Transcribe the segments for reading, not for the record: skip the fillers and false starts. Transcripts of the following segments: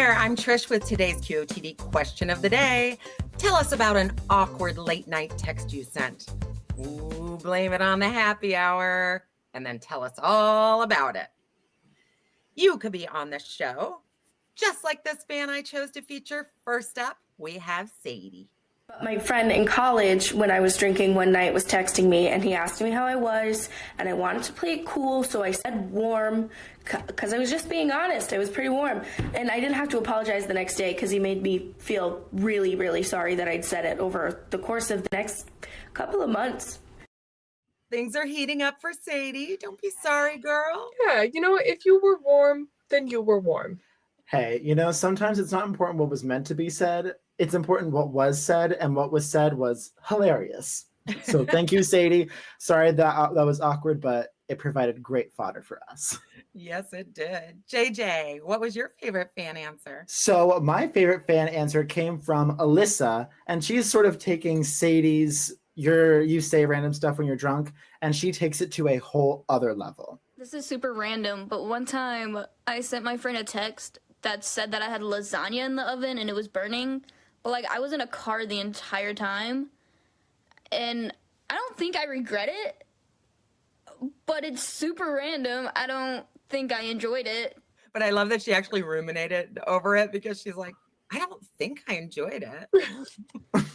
there, I'm Trish with today's QOTD question of the day. Tell us about an awkward late night text you sent. Ooh, blame it on the happy hour, and then tell us all about it. You could be on the show, just like this fan I chose to feature. First up, we have Sadie. My friend in college, when I was drinking one night, was texting me, and he asked me how I was, and I wanted to play it cool, so I said warm, because I was just being honest. I was pretty warm, and I didn't have to apologize the next day, because he made me feel really, really sorry that I'd said it over the course of the next couple of months. Things are heating up for Sadie. Don't be sorry, girl. Yeah, if you were warm, then you were warm. Hey, sometimes it's not important what was meant to be said. It's important what was said, and what was said was hilarious. So thank you, Sadie. Sorry that was awkward, but it provided great fodder for us. Yes, it did. JJ, what was your favorite fan answer? So my favorite fan answer came from Alyssa, and she's sort of taking Sadie's you say random stuff when you're drunk, and she takes it to a whole other level. This is super random, but one time I sent my friend a text that said that I had lasagna in the oven and it was burning, but I was in a car the entire time, and I don't think I regret it, but it's super random. I don't think I enjoyed it. But I love that she actually ruminated over it, because she's like, I don't think I enjoyed it.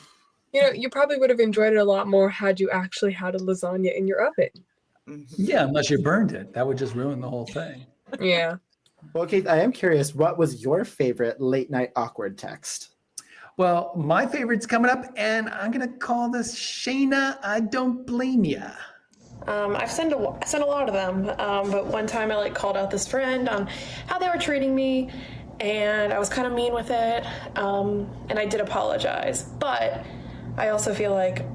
You probably would have enjoyed it a lot more had you actually had a lasagna in your oven. Yeah, unless you burned it. That would just ruin the whole thing. Yeah. Well, Keith, I am curious, what was your favorite late night awkward text? Well, my favorite's coming up, and I'm going to call this Shayna, I don't blame ya. I've sent a lot of them, but one time I called out this friend on how they were treating me, and I was kind of mean with it, and I did apologize, but I also feel like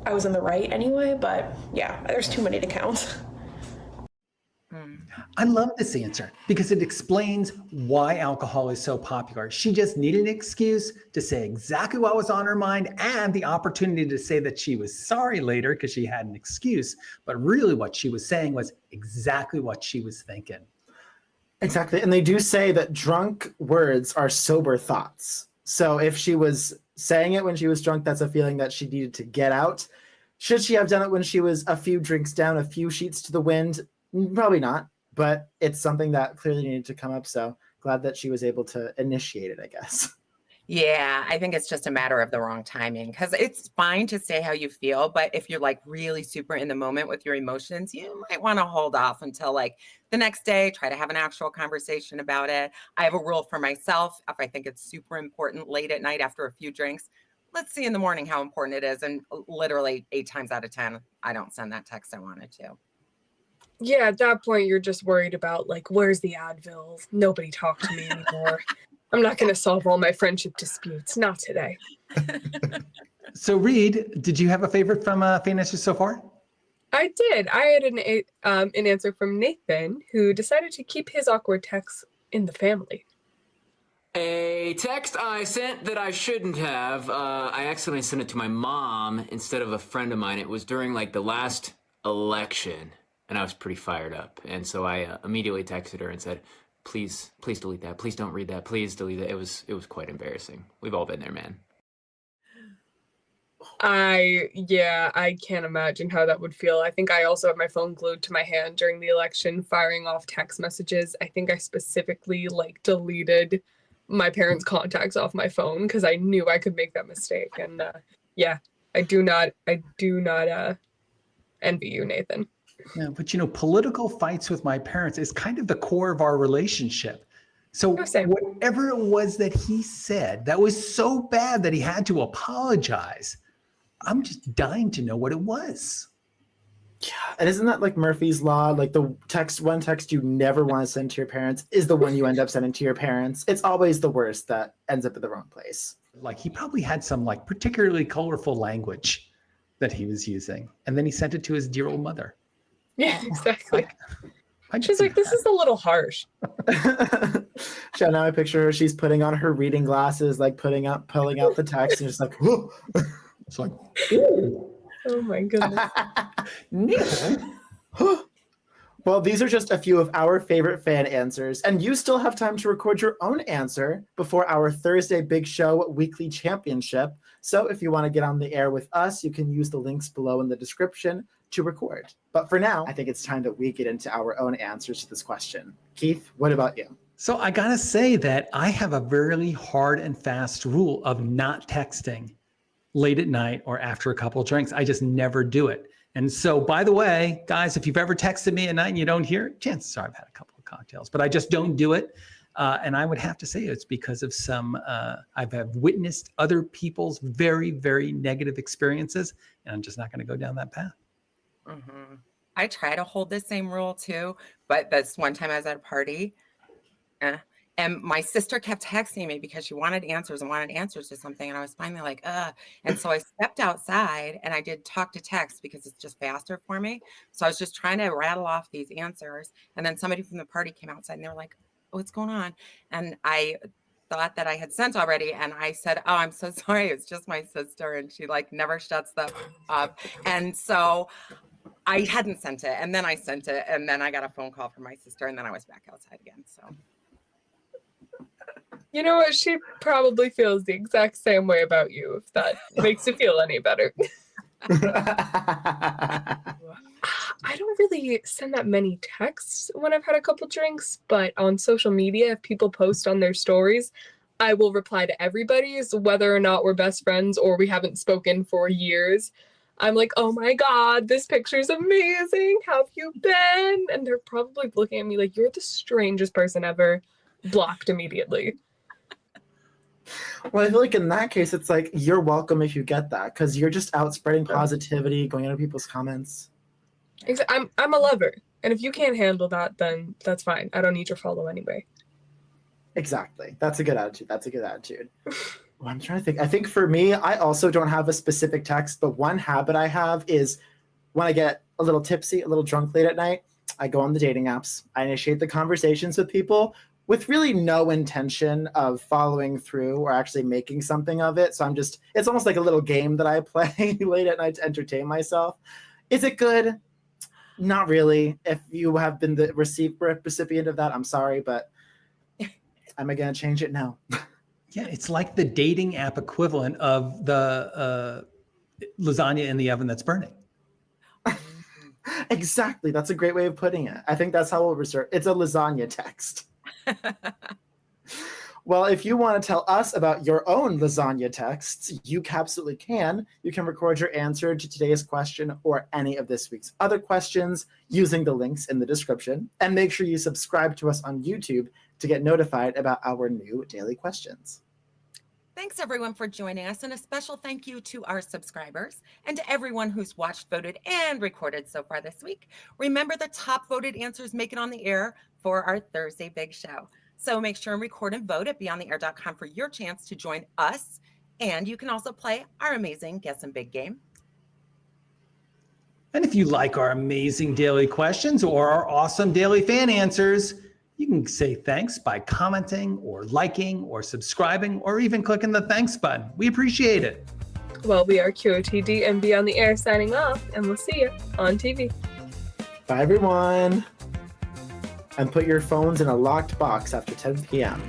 I was in the right anyway, but yeah, there's too many to count. I love this answer because it explains why alcohol is so popular. She just needed an excuse to say exactly what was on her mind and the opportunity to say that she was sorry later because she had an excuse. But really what she was saying was exactly what she was thinking. Exactly. And they do say that drunk words are sober thoughts. So if she was saying it when she was drunk, that's a feeling that she needed to get out. Should she have done it when she was a few drinks down, a few sheets to the wind? Probably not, but it's something that clearly needed to come up. So glad that she was able to initiate it, I guess. Yeah, I think it's just a matter of the wrong timing, because it's fine to say how you feel, but if you're really super in the moment with your emotions, you might want to hold off until the next day, try to have an actual conversation about it. I have a rule for myself. If I think it's super important late at night after a few drinks, let's see in the morning how important it is. And literally 8 times out of 10, I don't send that text I wanted to. Yeah, at that point, you're just worried about, where's the Advil? Nobody talk to me anymore. I'm not going to solve all my friendship disputes. Not today. So, Reed, did you have a favorite from fan answers so far? I did. I had an answer from Nathan, who decided to keep his awkward texts in the family. A text I sent that I shouldn't have. I accidentally sent it to my mom instead of a friend of mine. It was during the last election, and I was pretty fired up. And so I immediately texted her and said, please delete that. Please don't read that. Please delete it. It was quite embarrassing. We've all been there, man. I can't imagine how that would feel. I think I also had my phone glued to my hand during the election, firing off text messages. I think I specifically deleted my parents' contacts off my phone because I knew I could make that mistake. And I do not envy you, Nathan. Yeah, but political fights with my parents is kind of the core of our relationship. So whatever it was that he said, that was so bad that he had to apologize. I'm just dying to know what it was. Yeah, and isn't that Murphy's Law? The one text you never want to send to your parents is the one you end up sending to your parents. It's always the worst that ends up in the wrong place. He probably had some particularly colorful language that he was using. And then he sent it to his dear old mother. Yeah, exactly. She's this is a little harsh. So now I picture her, she's putting on her reading glasses, pulling out the text, and just whoa. It's ooh. Oh my goodness. Nathan, Well, these are just a few of our favorite fan answers, and you still have time to record your own answer before our Thursday Big Show Weekly Championship. So if you want to get on the air with us, you can use the links below in the description to record. But for now, I think it's time that we get into our own answers to this question. Keith, what about you? So I gotta say that I have a very hard and fast rule of not texting late at night or after a couple of drinks. I just never do it. And so, by the way, guys, if you've ever texted me at night and you don't hear it, chances are I've had a couple of cocktails, but I just don't do it. And I would have to say it's because of I've witnessed other people's very, very negative experiences, and I'm just not going to go down that path. Mm-hmm. I try to hold the same rule too, but this one time I was at a party, and my sister kept texting me because she wanted answers to something. And I was finally like, And so I stepped outside and I did talk to text because it's just faster for me. So I was just trying to rattle off these answers. And then somebody from the party came outside and they were like, oh, what's going on? And I thought that I had sent already. And I said, oh, I'm so sorry. It's just my sister. And she like never shuts the up. And so I hadn't sent it. And then I sent it. And then I got a phone call from my sister. And then I was back outside again. So. You know what? She probably feels the exact same way about you, if that makes you feel any better. I don't really send that many texts when I've had a couple drinks, but on social media, if people post on their stories, I will reply to everybody's, whether or not we're best friends or we haven't spoken for years. I'm like, oh my God, this picture's amazing. How have you been? And they're probably looking at me like, you're the strangest person ever. Blocked immediately. Well, I feel like in that case, it's like, you're welcome if you get that, because you're just out spreading positivity, going into people's comments. I'm a lover. And if you can't handle that, then that's fine. I don't need your follow anyway. Exactly. That's a good attitude. Well, I'm trying to think. I think for me, I also don't have a specific text, but one habit I have is when I get a little tipsy, a little drunk late at night, I go on the dating apps. I initiate the conversations with people with really no intention of following through or actually making something of it. So it's almost like a little game that I play late at night to entertain myself. Is it good? Not really. If you have been the recipient of that, I'm sorry, but I'm going to change it now. Yeah, it's like the dating app equivalent of the lasagna in the oven that's burning. Exactly. That's a great way of putting it. I think that's how we'll research. It's a lasagna text. Well, if you want to tell us about your own lasagna texts, you absolutely can. You can record your answer to today's question or any of this week's other questions using the links in the description. And make sure you subscribe to us on YouTube to get notified about our new daily questions. Thanks everyone for joining us, and a special thank you to our subscribers and to everyone who's watched, voted, and recorded so far this week. Remember, the top voted answers make it on the air for our Thursday Big Show. So make sure and record and vote at beyondtheair.com for your chance to join us. And you can also play our amazing Guess and Big game. And if you like our amazing daily questions or our awesome daily fan answers, you can say thanks by commenting or liking or subscribing or even clicking the thanks button. We appreciate it. Well, we are QOTD and Beyond the Air signing off, and we'll see you on TV. Bye, everyone. And put your phones in a locked box after 10 p.m.